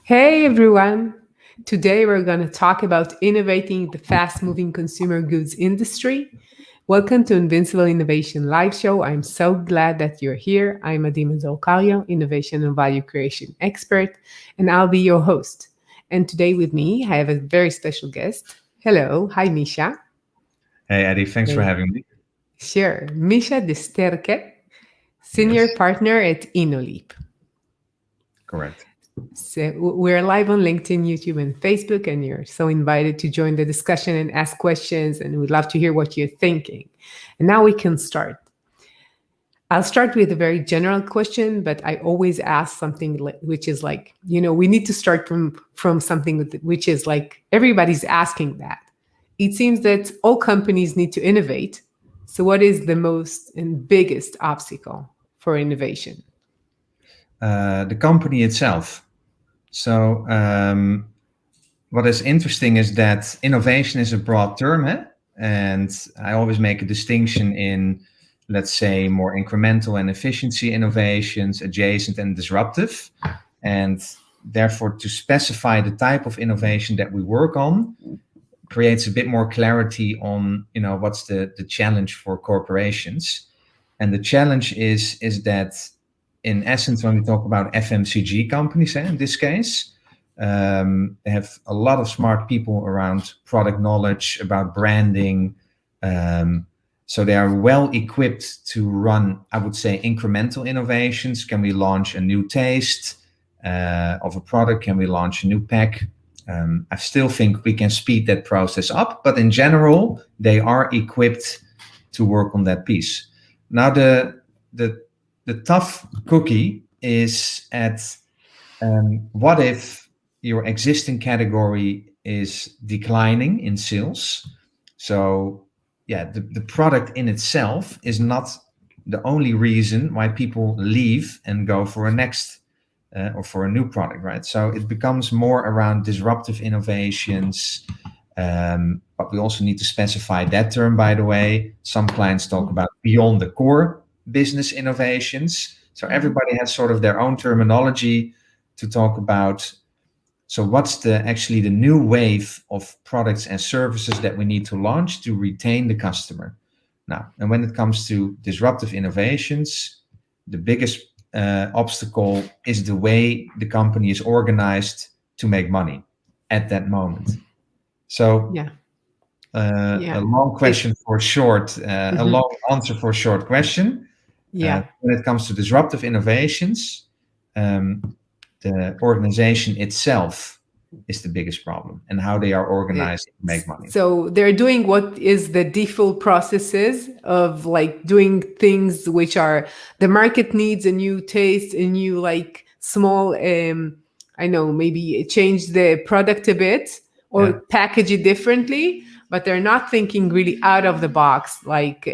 Hey everyone! Today we're going to talk about innovating the fast moving consumer goods industry. Welcome to Invincible Innovation Live Show. I'm so glad that you're here. I'm Mazor, Kario, innovation and value creation expert, and I'll be your host. And today with me, I have a very special guest. Hello. Hi, Misha. Hey, Eddie, thanks for Hey. having me. Sure. Misha de Sterke, senior Yes, partner at Innoleap. correct. So we're live on LinkedIn, YouTube, and Facebook, and you're so invited to join the discussion and ask questions. And we'd love to hear what you're thinking. And now we can start. I'll start with a very general question, but I always ask something which is like, we need to start from something which is like everybody's asking that. It seems that all companies need to innovate. So, what is the most and biggest obstacle for innovation? The company itself. So, what is interesting is that innovation is a broad term, eh? And I always make a distinction in, let's say, more incremental and efficiency innovations, adjacent and disruptive. And therefore, to specify the type of innovation that we work on creates a bit more clarity on, what's the challenge for corporations. And the challenge is that, in essence, when we talk about FMCG companies, in this case, they have a lot of smart people around product knowledge, about branding. So they are well equipped to run, I would say, incremental innovations. Can we launch a new taste of a product? Can we launch a new pack? I still think we can speed that process up, but in general, they are equipped to work on that piece. Now, the tough cookie is at what if your existing category is declining in sales? So, yeah, the product in itself is not the only reason why people leave and go for a next or for a new product, right? So it becomes more around disruptive innovations. But we also need to specify that term, by the way. Some clients talk about beyond the core business innovations. So everybody has sort of their own terminology to talk about. So what's actually the new wave of products and services that we need to launch to retain the customer? Now, and when it comes to disruptive innovations, the biggest obstacle is the way the company is organized to make money at that moment. So Yeah. a Yeah. long question for a short, a Mhm. long answer for a short question. Yeah. When it comes to disruptive innovations, the organization itself is the biggest problem, and how they are organized to make money. So they're doing what is the default processes of like doing things which are the market needs a new taste, a new like small I know maybe change the product a bit or Yeah. package it differently, but they're not thinking really out of the box, like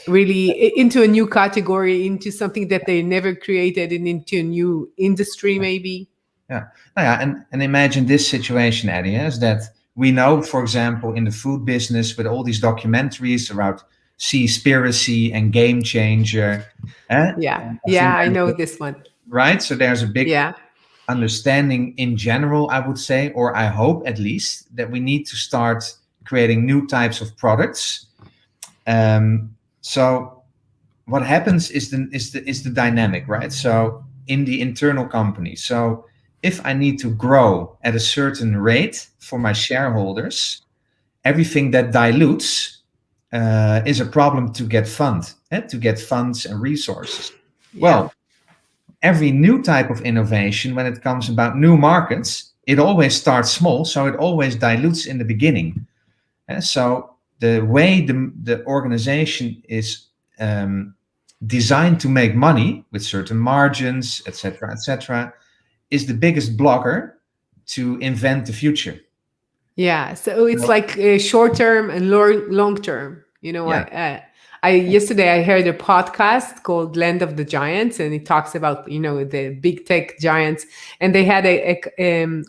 really into a new category, into something that they never created, and into a new industry maybe. Yeah. Nou ja, and imagine this situation, Eddie, is that we know, for example, in the food business with all these documentaries about Seaspiracy and Game Changer. Yeah, I think yeah, I know this one. right? So there's a big Yeah. understanding in general, I would say, or I hope at least, that we need to start creating new types of products. So what happens is the dynamic, right? So in the internal company. So if I need to grow at a certain rate for my shareholders, everything that dilutes is a problem to get to get funds and resources. Yeah. Well, every new type of innovation, when it comes about new markets, it always starts small, so it always dilutes in the beginning. So the way the organization is designed to make money with certain margins, etc., is the biggest blocker to invent the future. Yeah. So it's So, like short term and long term. yeah, I yesterday I heard a podcast called Land of the Giants, and it talks about the big tech giants, and they had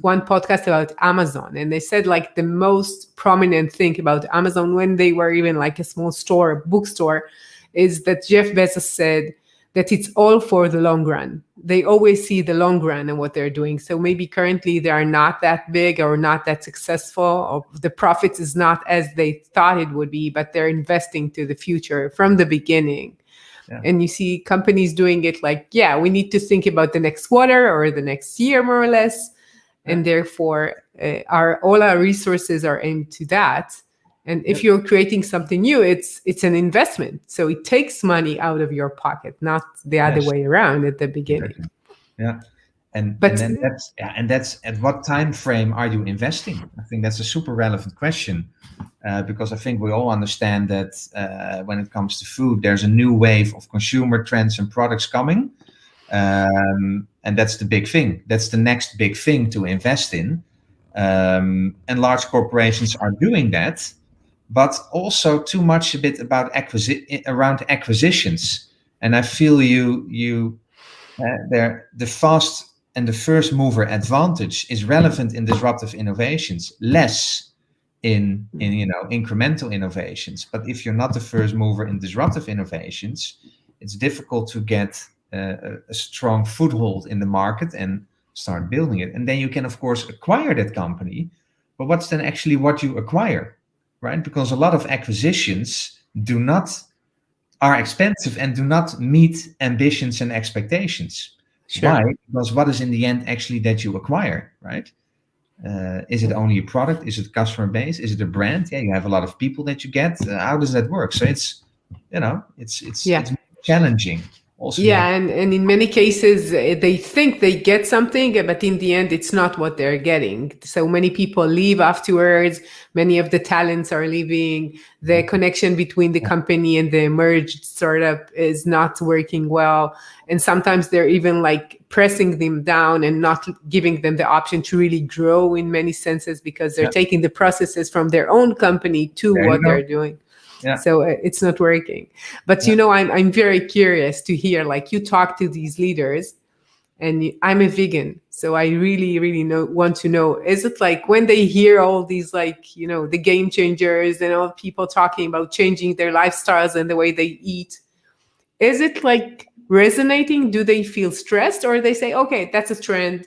one podcast about Amazon, and they said like the most prominent thing about Amazon when they were even like a small store, bookstore, is that Jeff Bezos said that it's all for the long run. They always see the long run and what they're doing. So maybe currently they are not that big or not that successful, or the profits is not as they thought it would be, but they're investing to the future from the beginning. Yeah. And you see companies doing it like, yeah, we need to think about the next quarter or the next year, more or less. And therefore, all our resources are aimed to that. And if you're creating something new, it's an investment. So it takes money out of your pocket, not the other Yes. way around at the beginning. Exactly. Yeah. And But then that's at what time frame are you investing? I think that's a super relevant question, because I think we all understand that when it comes to food, there's a new wave of consumer trends and products coming, and that's the big thing. That's the next big thing to invest in, and large corporations are doing that, but also too much a bit about around acquisitions. And I feel the fast and the first mover advantage is relevant in disruptive innovations, less in incremental innovations. But if you're not the first mover in disruptive innovations, it's difficult to get a strong foothold in the market and start building it. And then you can of course acquire that company, but what's then actually what you acquire, right? Because a lot of acquisitions are expensive and do not meet ambitions and expectations. sure. Why? Because what is in the end actually that you acquire, right? Is it only a product? Is it customer base? Is it a brand? Yeah, you have a lot of people that you get. How does that work? So it's Yeah. it's challenging. Also, Yeah, and in many cases, they think they get something, but in the end, it's not what they're getting. So many people leave afterwards. Many of the talents are leaving. The connection between the company and the merged startup is not working well. And sometimes they're even like pressing them down and not giving them the option to really grow in many senses, because they're yeah, taking the processes from their own company to there you what go. they're doing. Yeah, So it's not working. But yeah. I'm very curious to hear, like, you talk to these leaders, and I'm a vegan, so I really really want to know, is it like when they hear all these, like, the game changers and all people talking about changing their lifestyles and the way they eat, is it like resonating? Do they feel stressed, or they say, okay, that's a trend,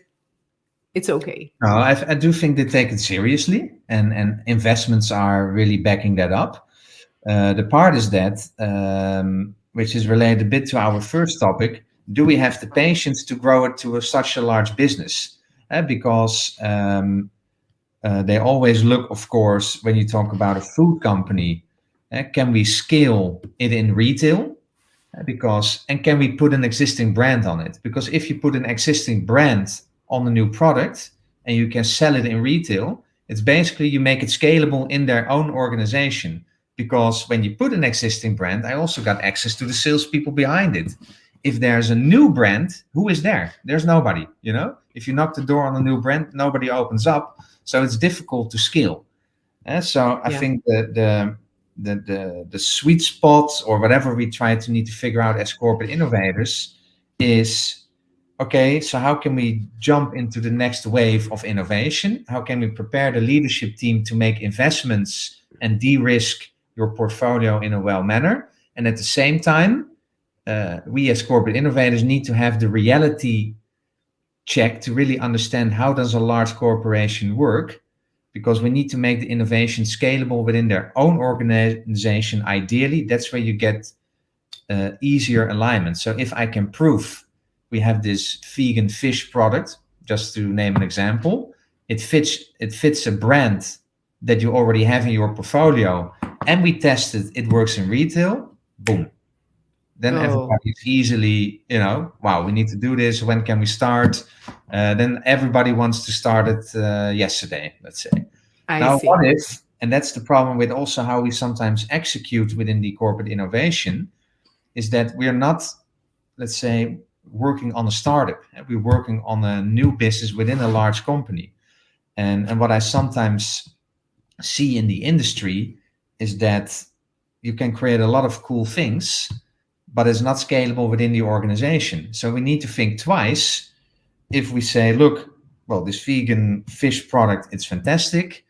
it's okay? No, I do think they take it seriously, and investments are really backing that up. The part is that, which is related a bit to our first topic, do we have the patience to grow it to such a large business? Because they always look, of course, when you talk about a food company, can we scale it in retail? And can we put an existing brand on it? Because if you put an existing brand on a new product and you can sell it in retail, it's basically you make it scalable in their own organization. Because when you put an existing brand, I also got access to the salespeople behind it. If there's a new brand, who is there? There's nobody. If you knock the door on a new brand, nobody opens up. So it's difficult to scale. So I Yeah. think the sweet spot, or whatever we try to need to figure out as corporate innovators, is okay. So how can we jump into the next wave of innovation? How can we prepare the leadership team to make investments and de-risk your portfolio in a well manner? And at the same time, we as corporate innovators need to have the reality check to really understand how does a large corporation work, because we need to make the innovation scalable within their own organization. Ideally, that's where you get easier alignment. So if I can prove we have this vegan fish product, just to name an example, it fits a brand that you already have in your portfolio, and we tested it works in retail, boom. Then everybody's easily, wow, we need to do this. When can we start? Then everybody wants to start it yesterday, let's say. I Now, see. what if, and that's the problem with also how we sometimes execute within the corporate innovation, is that we're not, let's say, working on a startup. We're working on a new business within a large company. And what I sometimes see in the industry is that you can create a lot of cool things, but it's not scalable within the organization. So we need to think twice if we say, look, well, this vegan fish product, it's fantastic.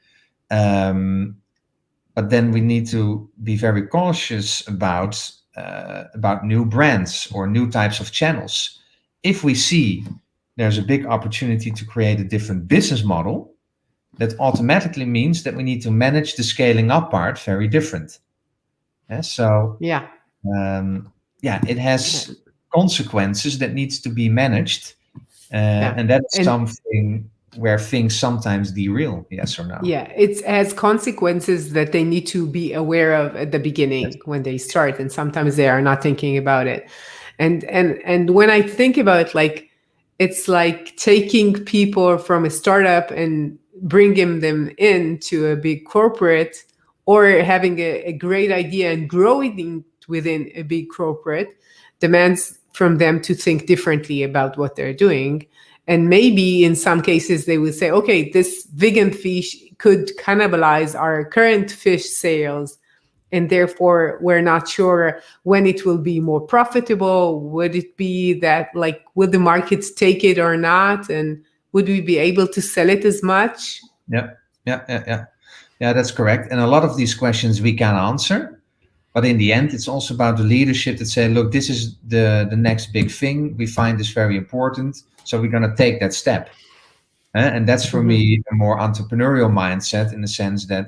But then we need to be very cautious about about new brands or new types of channels. If we see there's a big opportunity to create a different business model, that automatically means that we need to manage the scaling up part very different. So Yeah. it has consequences that needs to be managed, Yeah. and that's And something where things sometimes derail. Yes or no? yeah, it has consequences that they need to be aware of at the Yes. beginning when they start, and sometimes they are not thinking about it. And when I think about it, like it's like taking people from a startup and bringing them into a big corporate, or having a great idea and growing within a big corporate demands from them to think differently about what they're doing. And maybe in some cases they would say, okay, this vegan fish could cannibalize our current fish sales, and therefore we're not sure when it will be more profitable. Would it be that, like, would the markets take it or not, and would we be able to sell it as much? Yeah, yeah, that's correct. And a lot of these questions we can answer, but in the end, it's also about the leadership that say, look, this is the next big thing. We find this very important, so we're going to take that step. And that's for me a more entrepreneurial mindset, in the sense that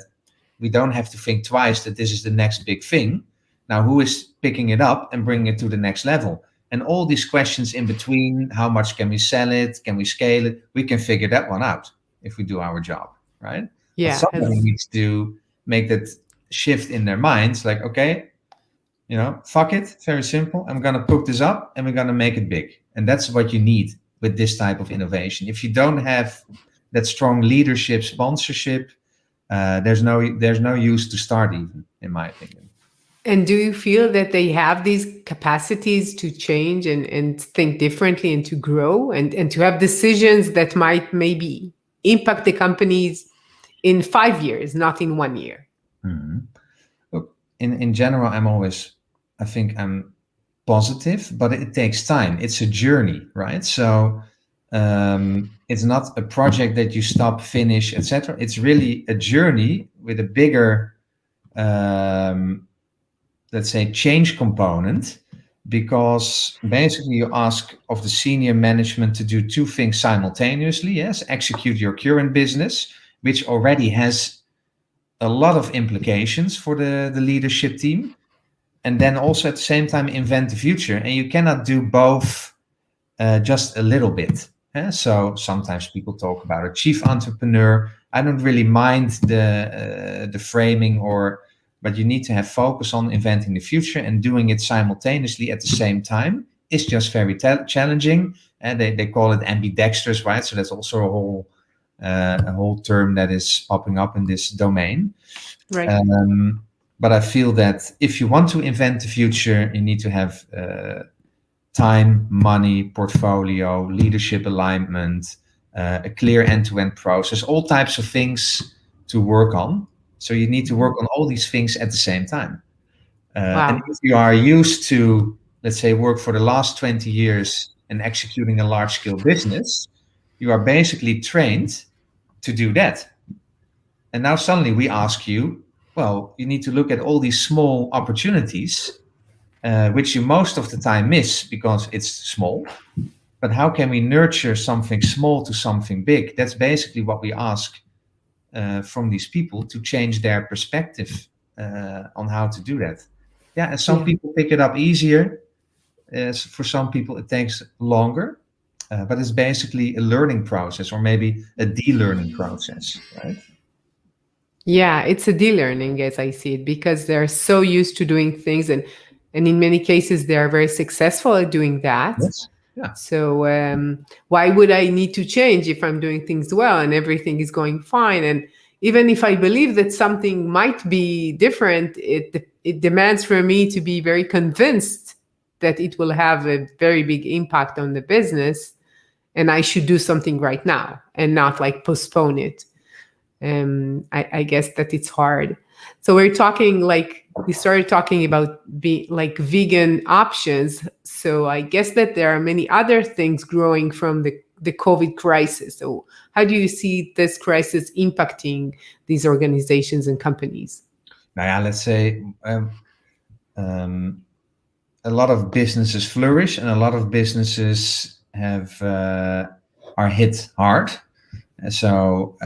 we don't have to think twice that this is the next big thing. Now, who is picking it up and bringing it to the next level? And all these questions in between, how much can we sell it? Can we scale it? We can figure that one out if we do our job, right? But Yeah, somebody needs to make that shift in their minds, like, okay, fuck it, very simple. I'm going to cook this up and we're going to make it big. And that's what you need with this type of innovation. If you don't have that strong leadership, sponsorship, there's no use to start, even, in my opinion. and do you feel that they have these capacities to change and think differently and to grow and to have decisions that might maybe impact the companies in 5 years, not in 1 year? Look, in general, I think I'm positive, but it takes time. It's a journey, right? So it's not a project that you stop, finish, etc. It's really a journey with a bigger, let's say, change component, because basically you ask of the senior management to do two things simultaneously. Yes, execute your current business, which already has a lot of implications for the leadership team, and then also at the same time invent the future. And you cannot do both just a little bit. So sometimes people talk about a chief entrepreneur. I don't really mind the framing, but you need to have focus on inventing the future, and doing it simultaneously at the same time is just very challenging. And they call it ambidextrous, right? So that's also a whole term that is popping up in this domain. Right. But I feel that if you want to invent the future, you need to have time, money, portfolio, leadership alignment, a clear end-to-end process, all types of things to work on. So you need to work on all these things at the same time. And if you are used to, let's say, work for the last 20 years and executing a large-scale business, you are basically trained to do that. And now suddenly we ask you, well, you need to look at all these small opportunities, which you most of the time miss because it's small. But how can we nurture something small to something big? That's basically what we ask from these people, to change their perspective on how to do that. Yeah, and some people pick it up easier. For some people, it takes longer. But it's basically a learning process, or maybe a de-learning process, right? Yeah, it's a de-learning as I see it, because they're so used to doing things, and in many cases they are very successful at doing that. Yes. Yeah. So why would I need to change if I'm doing things well and everything is going fine? And even if I believe that something might be different, it demands for me to be very convinced that it will have a very big impact on the business, and I should do something right now and not like postpone it. I guess that it's hard. So we started talking about like vegan options. So I guess that there are many other things growing from the COVID crisis. So how do you see this crisis impacting these organizations and companies? Now, yeah, let's say a lot of businesses flourish and a lot of businesses have are hit hard. And so,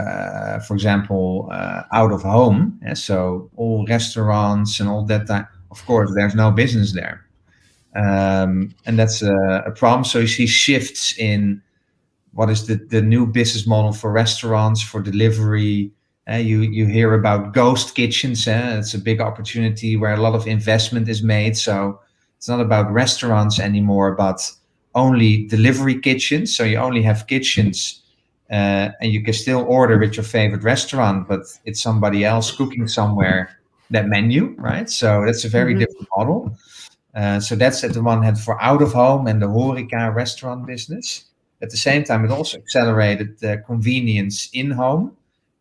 for example, out of home, so all restaurants and all that time, of course, there's no business there. And that's a problem. So you see shifts in what is the new business model for restaurants, for delivery. You hear about ghost kitchens. It's a big opportunity where a lot of investment is made. So it's not about restaurants anymore, but only delivery kitchens. So you only have kitchens, and you can still order with your favorite restaurant, but it's somebody else cooking somewhere that menu, right? So that's a very Mhm. different model. So that's at the one hand for out of home and the horeca restaurant business. At the same time, it also accelerated the convenience in home.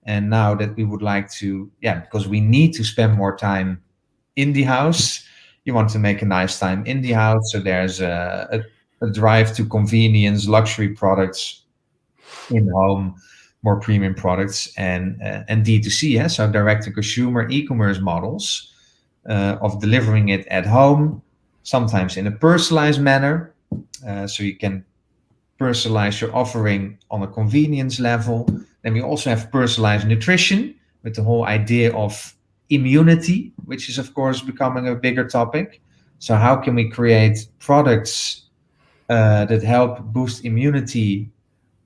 And now that we would like to, yeah, because we need to spend more time in the house, you want to make a nice time in the house. So there's a drive to convenience, luxury products in home, more premium products, and D2C, so direct to consumer e-commerce models of delivering it at home, sometimes in a personalized manner. So you can personalize your offering on a convenience level. Then we also have personalized nutrition with the whole idea of immunity, which is, of course, becoming a bigger topic. So, how can we create products that help boost immunity?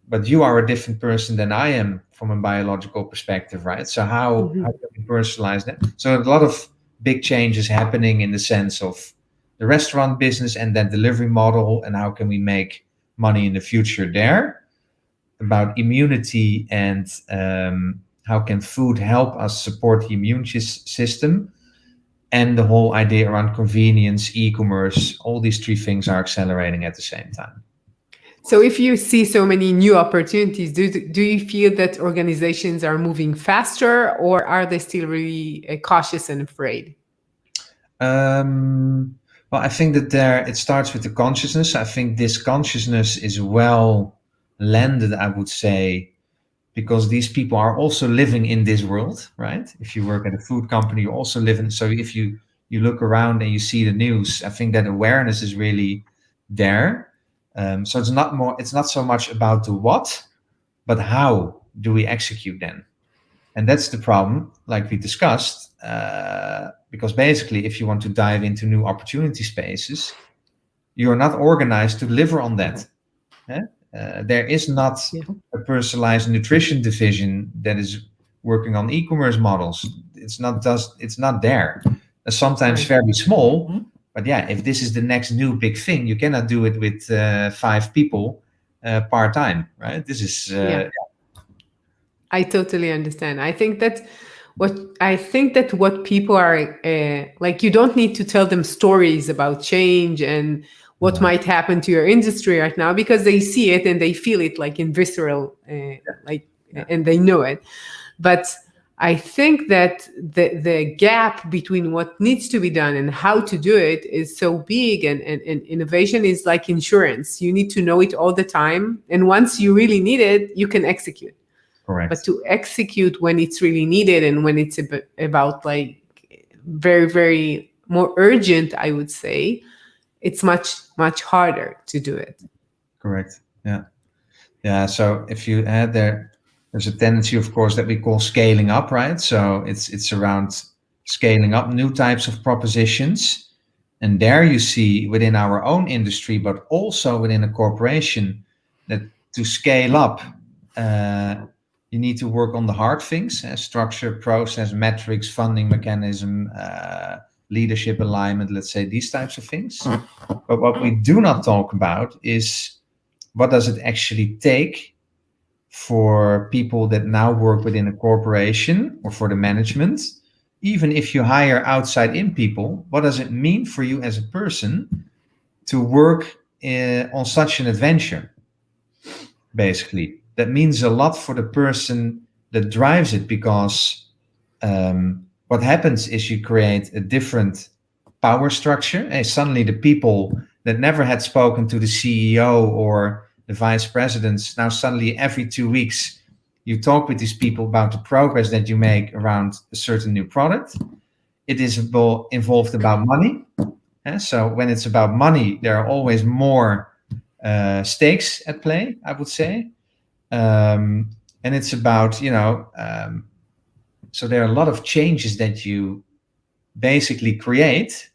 But you are a different person than I am from a biological perspective, right? So, how Mhm. can we personalize that? So, a lot of big changes happening in the sense of the restaurant business and that delivery model, and how can we make money in the future there, about immunity and how can food help us support the immune system, and the whole idea around convenience, e-commerce. All these three things are accelerating at the same time. So, if you see so many new opportunities, do you feel that organizations are moving faster, or are they still really cautious and afraid? Well, I think that there it starts with the consciousness. I think this consciousness is well landed, I would say, because these people are also living in this world, right? If you work at a food company, you also live in. So if you look around and you see the news, I think that awareness is really there. So it's not so much about the what, but how do we execute then? And that's the problem, like we discussed, because basically, if you want to dive into new opportunity spaces, you're not organized to deliver on that. Eh? There is not Yeah. a personalized nutrition division that is working on e-commerce models. It's not there. Sometimes Right. very small, but yeah, if this is the next new big thing, you cannot do it with 5 people part time, right? This is Yeah. I totally understand. I think that what people are like, you don't need to tell them stories about change and what uh, might happen to your industry right now, because they see it and they feel it like in visceral, like, yeah, and they know it. But I think that the gap between what needs to be done and how to do it is so big, and innovation is like insurance. You need to know it all the time. And once you really need it, you can execute. But correct, to execute when it's really needed and when it's about like very, very more urgent, I would say, it's much, much harder to do it. correct. Yeah. Yeah, so if you add there's a tendency, of course, that we call scaling up, right? So it's around scaling up new types of propositions, and there you see within our own industry, but also within a corporation, that to scale up, uh, you need to work on the hard things: structure, process, metrics, funding mechanism, leadership alignment. Let's say these types of things. But what we do not talk about is what does it actually take for people that now work within a corporation or for the management. Even if you hire outside in people, what does it mean for you as a person to work on such an adventure? Basically, that means a lot for the person that drives it, because what happens is you create a different power structure, and suddenly the people that never had spoken to the CEO or the vice presidents, now suddenly every 2 weeks you talk with these people about the progress that you make around a certain new product. It is involved about money, So when it's about money, there are always more stakes at play, I would say. And it's about, so there are a lot of changes that you basically create,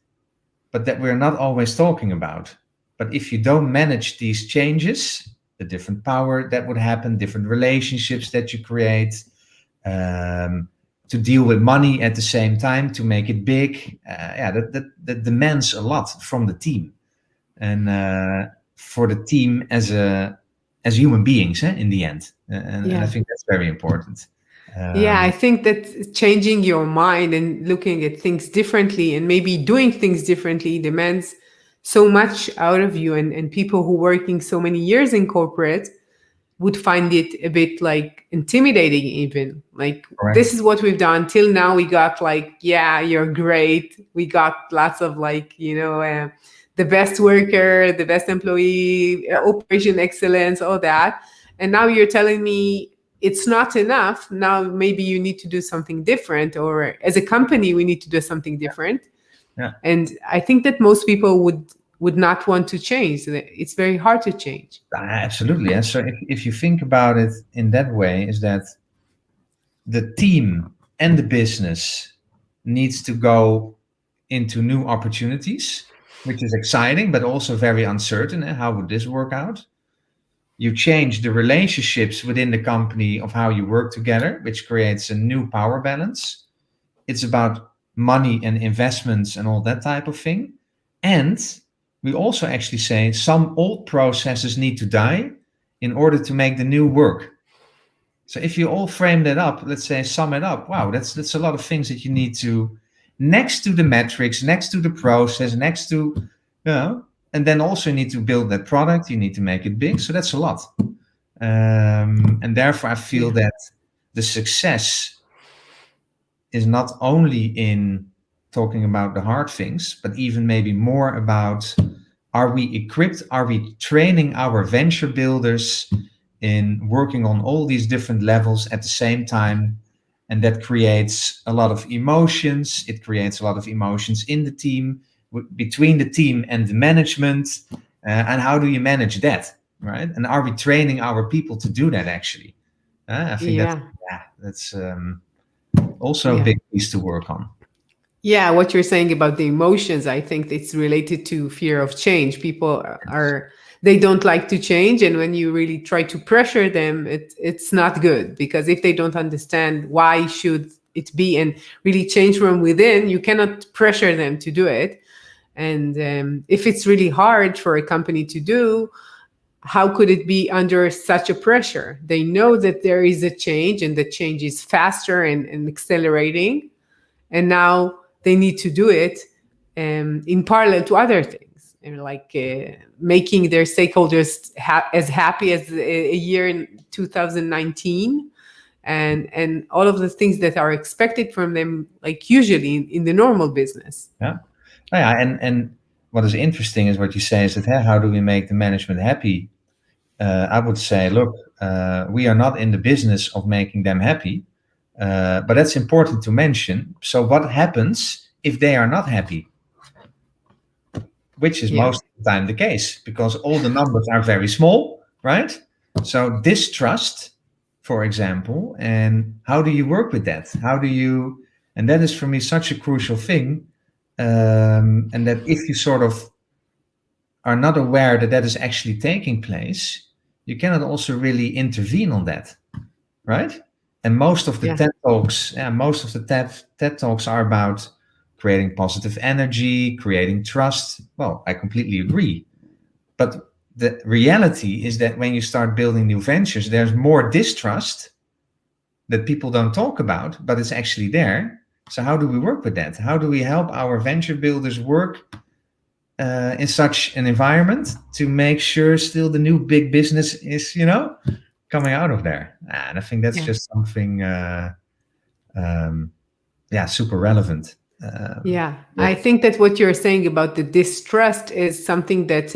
but that we're not always talking about. But if you don't manage these changes, the different power that would happen, different relationships that you create, to deal with money at the same time, to make it big, that demands a lot from the team, and for the team as human beings, in the end. And I think that's very important. Yeah, I think that changing your mind and looking at things differently and maybe doing things differently demands so much out of you. And people who working so many years in corporate would find it a bit like intimidating, even like, Correct. This is what we've done till now. We got like, yeah, you're great. We got lots of like, the best worker, the best employee, operation excellence, all that. And now you're telling me it's not enough. Now maybe you need to do something different, or as a company, we need to do something different. Yeah. And I think that most people would not want to change. It's very hard to change. Absolutely. And so if you think about it in that way, is that the team and the business needs to go into new opportunities, which is exciting, but also very uncertain. How would this work out? You change the relationships within the company of how you work together, which creates a new power balance. It's about money and investments and all that type of thing. And we also actually say some old processes need to die in order to make the new work. So if you all frame that up, let's say sum it up, wow, that's a lot of things that you need to, next to the metrics, next to the process, next to, and then also you need to build that product, you need to make it big. So that's a lot. And therefore I feel that the success is not only in talking about the hard things, but even maybe more about, are we equipped? Are we training our venture builders in working on all these different levels at the same time? And that creates a lot of emotions. It creates a lot of emotions in the team, between the team and the management. And how do you manage that, right? And are we training our people to do that actually? I think that's also a big piece to work on. Yeah, what you're saying about the emotions, I think it's related to fear of change. People they don't like to change, and when you really try to pressure them, it's not good, because if they don't understand why should it be and really change from within, you cannot pressure them to do it. And if it's really hard for a company to do, how could it be under such a pressure? They know that there is a change, and the change is faster and accelerating, and now they need to do it in parallel to other things, and like making their stakeholders as happy as a year in 2019, and all of the things that are expected from them, like usually in the normal business. Yeah, and what is interesting is what you say is that, how do we make the management happy? I would say, look, we are not in the business of making them happy. But that's important to mention. So what happens if they are not happy? Which is most of the time the case, because all the numbers are very small, right? So distrust, for example, and how do you work with that? And that is for me such a crucial thing. And that if you sort of are not aware that that is actually taking place, you cannot also really intervene on that, right? And most of the TED Talks are about creating positive energy, creating trust. Well, I completely agree. But the reality is that when you start building new ventures, there's more distrust that people don't talk about, but it's actually there. So how do we work with that? How do we help our venture builders work in such an environment to make sure still the new big business is, coming out of there? And I think that's just something, super relevant. I think that what you're saying about the distrust is something that,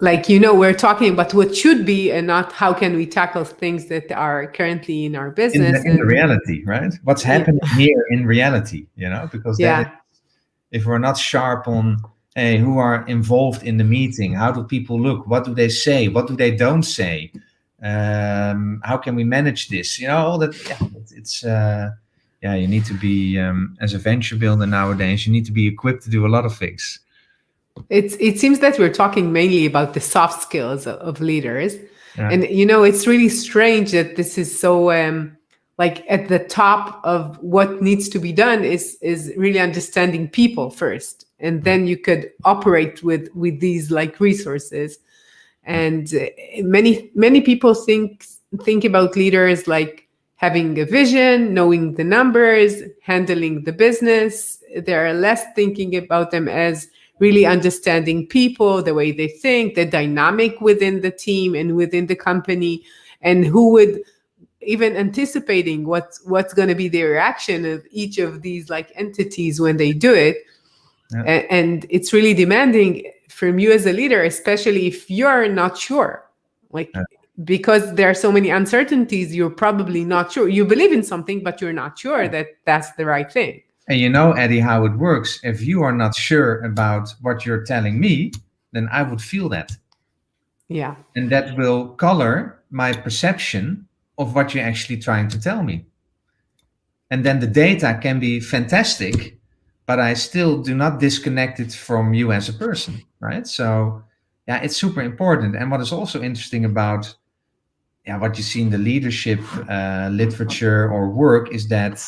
we're talking about what should be and not how can we tackle things that are currently in our business. In the reality, right? What's happening here in reality, because that is if we're not sharp on, hey, who are involved in the meeting, how do people look, what do they say, what do they don't say, how can we manage this, all that. Yeah, it's yeah, you need to be, as a venture builder nowadays, you need to be equipped to do a lot of things. It seems that we're talking mainly about the soft skills of leaders. Yeah. And, it's really strange that this is so like at the top of what needs to be done is really understanding people first. And then you could operate with these like resources. And many people think about leaders like having a vision, knowing the numbers, handling the business. They're less thinking about them as really understanding people, the way they think, the dynamic within the team and within the company, and who would even anticipating what's going to be the reaction of each of these like entities when they do it. Yeah. And it's really demanding from you as a leader, especially if you're not sure, like, because there are so many uncertainties, you're probably not sure. You believe in something, but you're not sure that that's the right thing. And Eddie, how it works. If you are not sure about what you're telling me, then I would feel that. Yeah. And that will color my perception of what you're actually trying to tell me. And then the data can be fantastic, but I still do not disconnect it from you as a person, right? So, yeah, it's super important. And what is also interesting about what you see in the leadership literature or work is that,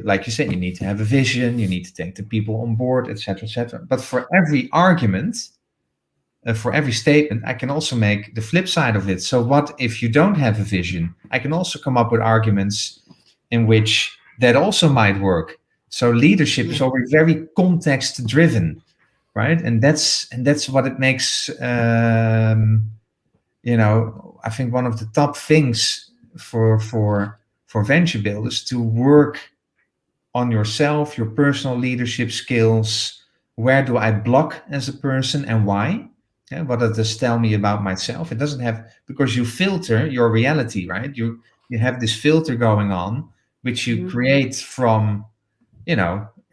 like you said, you need to have a vision, you need to take the people on board, etc., etc. But for every argument, for every statement, I can also make the flip side of it. So what if you don't have a vision? I can also come up with arguments in which that also might work. So leadership is always very context driven, right? And that's what it makes. I think one of the top things for venture builders to work on yourself, your personal leadership skills. Where do I block as a person and why? Yeah, what does this tell me about myself? It doesn't have, because you filter your reality, right? You have this filter going on, which you create from,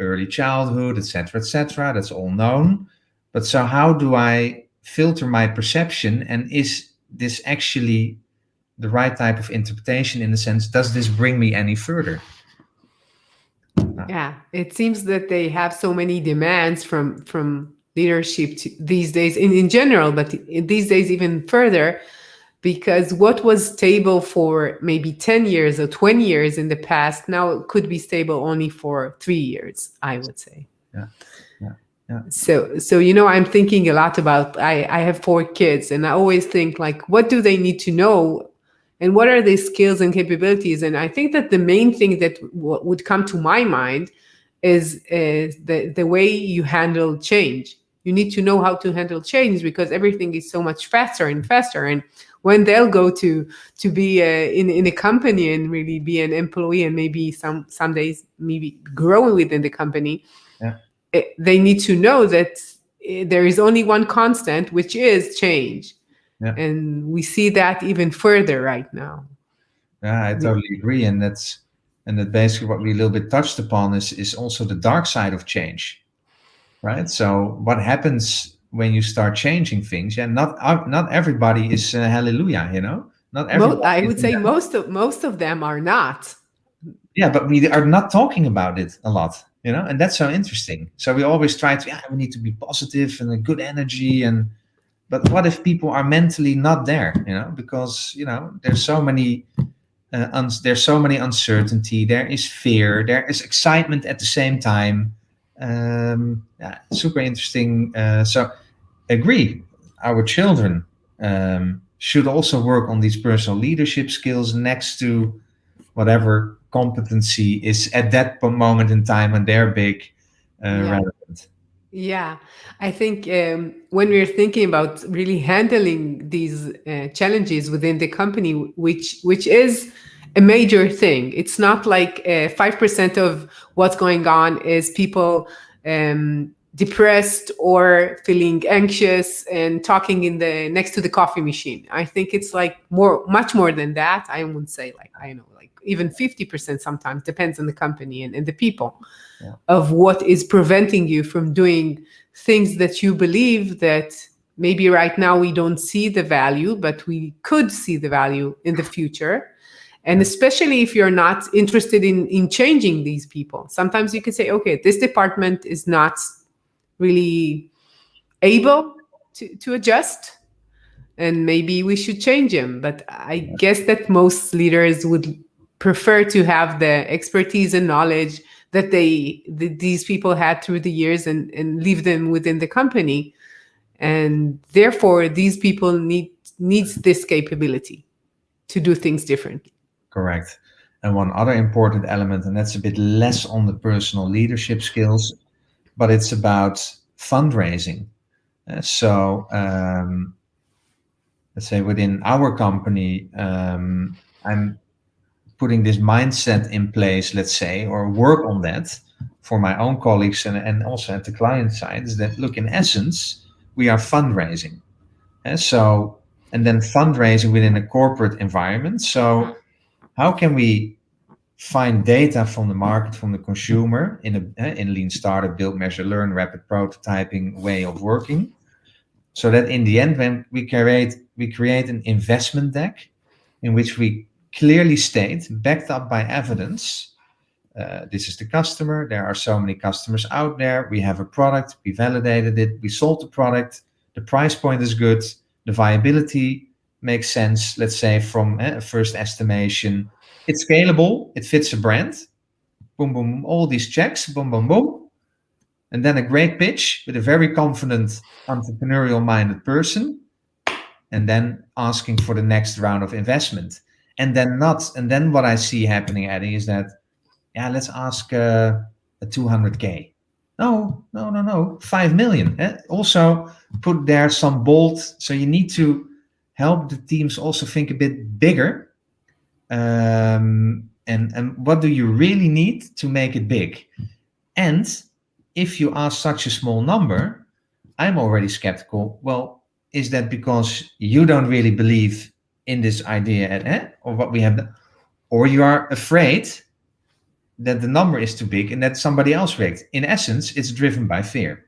early childhood, etc., etc. That's all known. But so how do I filter my perception? And is this actually the right type of interpretation, in the sense, does this bring me any further? Yeah, it seems that they have so many demands from leadership these days in general, but these days even further, because what was stable for maybe 10 years or 20 years in the past, now it could be stable only for 3 years, I would say. Yeah. So I'm thinking a lot about, I have 4 kids, and I always think like, what do they need to know? And what are the skills and capabilities? And I think that the main thing that would come to my mind is the way you handle change. You need to know how to handle change, because everything is so much faster and faster. And when they'll go to be in a company and really be an employee, and maybe some days maybe growing within the company, they need to know that there is only one constant, which is change. Yeah. And we see that even further right now. Yeah, I totally agree. And that basically what we a little bit touched upon is also the dark side of change, right? So what happens when you start changing things? Yeah, not everybody is hallelujah, Not everybody. I would say most of them are not. Yeah, but we are not talking about it a lot, and that's so interesting. So we always try to, we need to be positive and a good energy, but what if people are mentally not there? Because there's so many uncertainty. There is fear. There is excitement at the same time. Super interesting. So, agree. Our children should also work on these personal leadership skills next to whatever competency is at that moment in time when they're big, relevant. Yeah, I think when we're thinking about really handling these challenges within the company, which is a major thing, it's not like 5% of what's going on is people depressed or feeling anxious and talking in the next to the coffee machine. I think it's like much more than that. I wouldn't say like, I know, like even 50% sometimes, depends on the company and the people, of what is preventing you from doing things that you believe that maybe right now we don't see the value, but we could see the value in the future. And especially if you're not interested in changing these people. Sometimes you can say, okay, this department is not really able to adjust, and maybe we should change him. But I guess that most leaders would prefer to have the expertise and knowledge that these people had through the years, and leave them within the company. And therefore, these people needs this capability to do things differently. Correct. And one other important element, and that's a bit less on the personal leadership skills, but it's about fundraising. So let's say within our company, I'm putting this mindset in place, let's say, or work on that for my own colleagues and also at the client side, is that, look, in essence, we are fundraising. And then fundraising within a corporate environment. So how can we find data from the market, from the consumer, in lean startup, build, measure, learn, rapid prototyping way of working, so that in the end, when we create an investment deck in which we clearly state, backed up by evidence, this is the customer, there are so many customers out there, we have a product, we validated it, we sold the product, the price point is good, the viability makes sense, let's say from a first estimation, it's scalable, it fits a brand, boom, boom, all these checks, boom, boom, boom. And then a great pitch with a very confident, entrepreneurial minded person, and then asking for the next round of investment. And then what I see happening, Eddie, is that, let's ask a 200K. No, 5 million. Also put there some bold, so you need to help the teams also think a bit bigger. And what do you really need to make it big? And if you ask such a small number, I'm already skeptical. Well, is that because you don't really believe in this idea or what we have done? Or you are afraid that the number is too big and that somebody else rigged? In essence, it's driven by fear.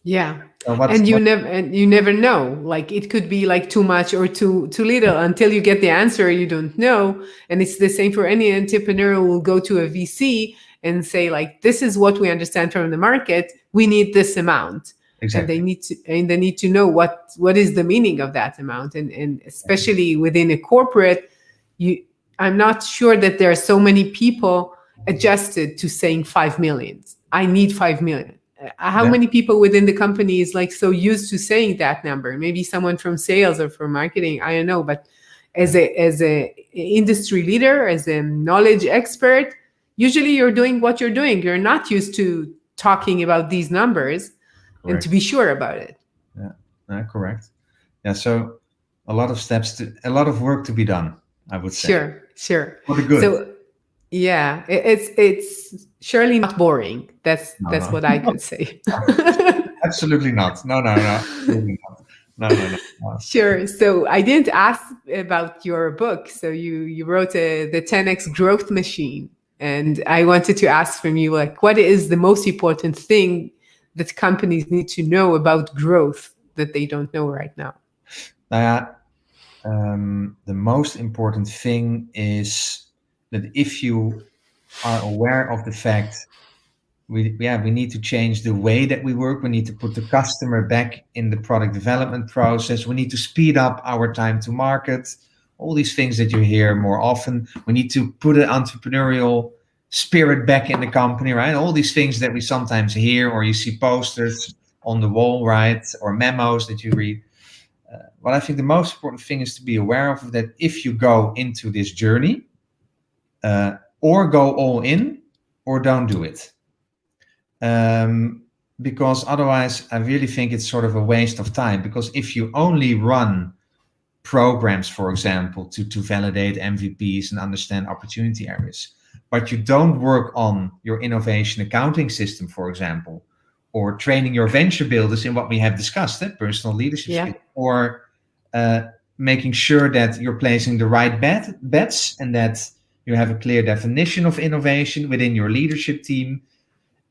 Yeah. And you never know. Like, it could be like too much or too little. Until you get the answer, you don't know. And it's the same for any entrepreneur who will go to a VC and say, like, this is what we understand from the market. We need this amount. Exactly. And they need to know what is the meaning of that amount. And especially within a corporate, I'm not sure that there are so many people adjusted to saying 5 million. I need 5 million. How many people within the company is like so used to saying that number? Maybe someone from sales or from marketing, I don't know. But as a industry leader, as a knowledge expert, usually you're doing what you're doing. You're not used to talking about these numbers. Correct. And to be sure about it. Yeah, correct. Yeah, so a lot of work to be done, I would say. Sure. For the good. So, yeah, it's surely not boring. That's what I could say. Absolutely not. No. Absolutely not. No. Sure. So I didn't ask about your book. So you wrote the 10x growth machine, and I wanted to ask from you, like, what is the most important thing that companies need to know about growth that they don't know right now? The most important thing is that if you are aware of the fact we need to change the way that we work, we need to put the customer back in the product development process, we need to speed up our time to market, all these things that you hear more often, we need to put an entrepreneurial spirit back in the company, right? All these things that we sometimes hear, or you see posters on the wall, right? Or memos that you read. What I think the most important thing is to be aware of that if you go into this journey, or go all in, or don't do it. Because otherwise, I really think it's sort of a waste of time. Because if you only run programs, for example, to validate MVPs and understand opportunity areas, but you don't work on your innovation accounting system, for example, or training your venture builders in what we have discussed, personal leadership Yeah. skills, or making sure that you're placing the right bets and that you have a clear definition of innovation within your leadership team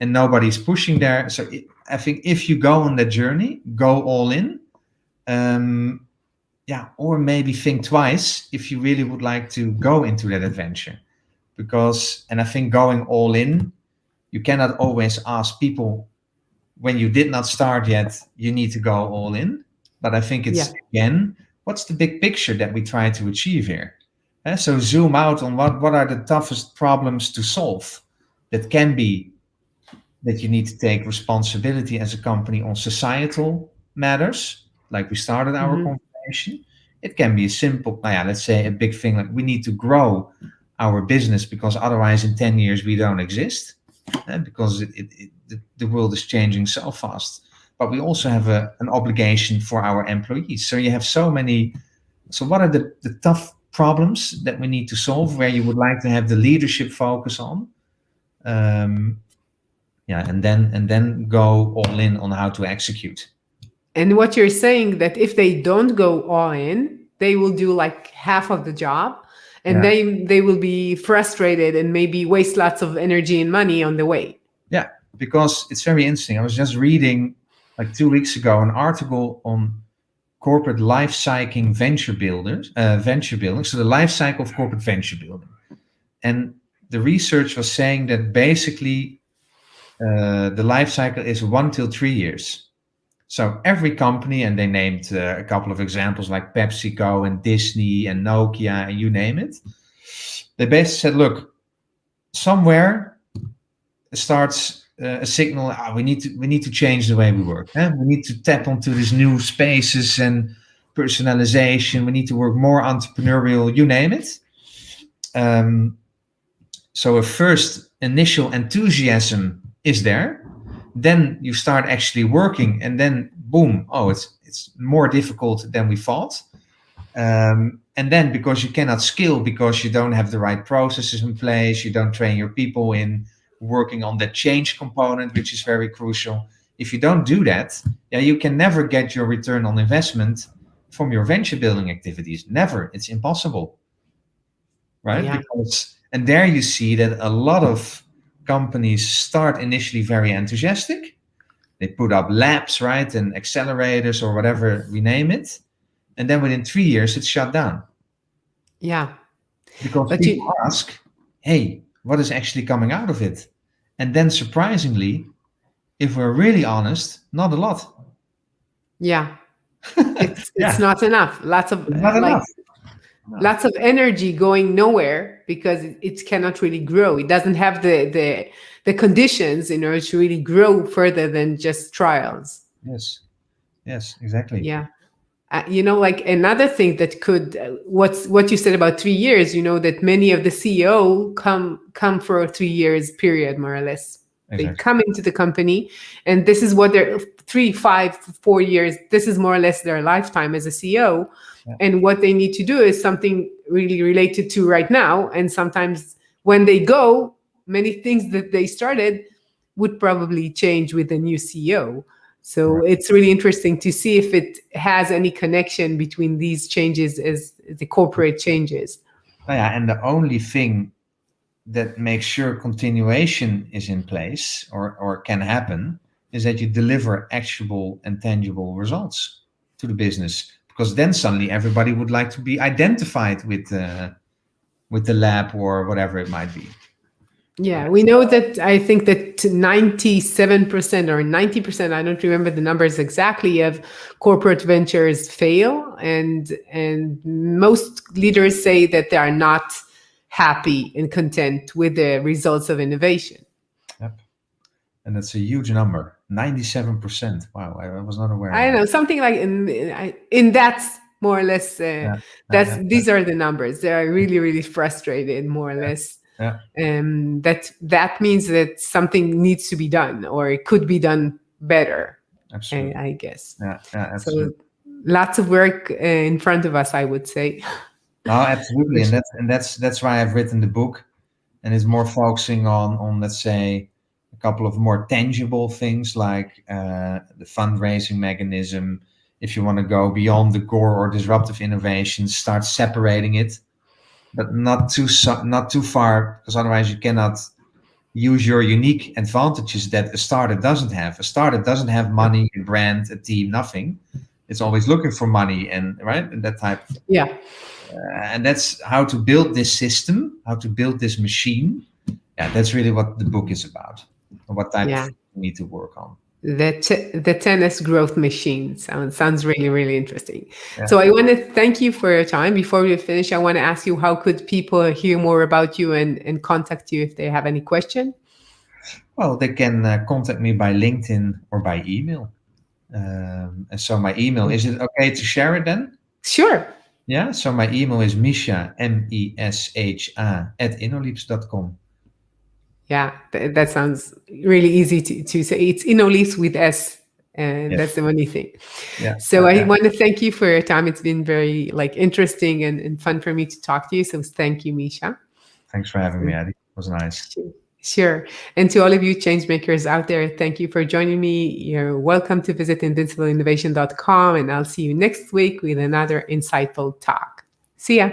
and nobody's pushing there. So I think if you go on that journey, go all in. Or maybe think twice if you really would like to go into that adventure. And I think going all in, you cannot always ask people when you did not start yet, you need to go all in. But I think it's, again, what's the big picture that we try to achieve here? So zoom out on what are the toughest problems to solve. That can be that you need to take responsibility as a company on societal matters, like we started our conversation. It can be a simple, let's say a big thing like we need to grow our business because otherwise in 10 years we don't exist, because the world is changing so fast. But we also have an obligation for our employees. So you have so many. So what are the tough problems that we need to solve where you would like to have the leadership focus on? And then go all in on how to execute. And what you're saying that if they don't go all in, they will do like half of the job, and they will be frustrated and maybe waste lots of energy and money on the way. Yeah, because it's very interesting. I was just reading like 2 weeks ago an article on corporate life cycle venture building. So the life cycle of corporate venture building, and the research was saying that basically the life cycle is 1 till 3 years. So every company, and they named a couple of examples like PepsiCo and Disney and Nokia and you name it. They basically said, look, somewhere starts a signal. We need to change the way we work. We need to tap onto these new spaces and personalization. We need to work more entrepreneurial. You name it. So a first initial enthusiasm is there. Then you start actually working, and then boom! Oh, it's more difficult than we thought. And then because you cannot scale because you don't have the right processes in place, you don't train your people in working on that change component, which is very crucial. If you don't do that, you can never get your return on investment from your venture building activities. Never. It's impossible, right? Yeah. And there you see that a lot of companies start initially very enthusiastic. They put up labs, right, and accelerators or whatever we name it. And then within 3 years, it's shut down. Yeah. Because people ask, hey, what is actually coming out of it? And then surprisingly, if we're really honest, not a lot. Yeah. It's not enough. Lots of lots of energy going nowhere because it cannot really grow. It doesn't have the conditions in order to really grow further than just trials. Yes, exactly. Yeah. Like another thing that could, what you said about 3 years, that many of the CEO come for a 3 years period, more or less. Exactly. They come into the company, and this is what they're 3, 5, 4 years. This is more or less their lifetime as a CEO. Yeah. And what they need to do is something really related to right now. And sometimes when they go, many things that they started would probably change with the new CEO. So It's really interesting to see if it has any connection between these changes as the corporate changes. And the only thing that makes sure continuation is in place or can happen is that you deliver actionable and tangible results to the business. Because then suddenly everybody would like to be identified with the lab or whatever it might be. Yeah, we know that I think that 97% or 90%, I don't remember the numbers exactly, of corporate ventures fail. And most leaders say that they are not happy and content with the results of innovation. Yep. And that's a huge number, 97%. Wow, I was not aware. I don't know, something like in that's more or less, these are the numbers. They are really, really frustrated, more or less. Yeah. That means that something needs to be done, or it could be done better. Absolutely. I guess. Yeah, absolutely. So lots of work in front of us, I would say. No, absolutely, and that's why I've written the book, and it's more focusing on let's say couple of more tangible things like the fundraising mechanism. If you want to go beyond the core or disruptive innovations, start separating it, but not too far, because otherwise you cannot use your unique advantages that a startup doesn't have. A startup doesn't have money, a brand, a team, nothing. It's always looking for money and that type of. Yeah. And that's how to build this system, how to build this machine. Yeah, that's really what the book is about. What type of things you need to work on. The 10S growth machine sounds really, really interesting. Yeah. So I want to thank you for your time. Before we finish, I want to ask you, how could people hear more about you and contact you if they have any question? Well, they can contact me by LinkedIn or by email. And so my email, is it okay to share it then? Sure. Yeah, so my email is Misha, Mesha, @innoleaps.com. Yeah, that sounds really easy to say. It's Innoleaps with S, and Yes. that's the only thing. Yeah. So I want to thank you for your time. It's been very interesting and fun for me to talk to you. So thank you, Misha. Thanks for having me, Eddie. It was nice. Sure. And to all of you change makers out there, thank you for joining me. You're welcome to visit invincibleinnovation.com, and I'll see you next week with another insightful talk. See ya.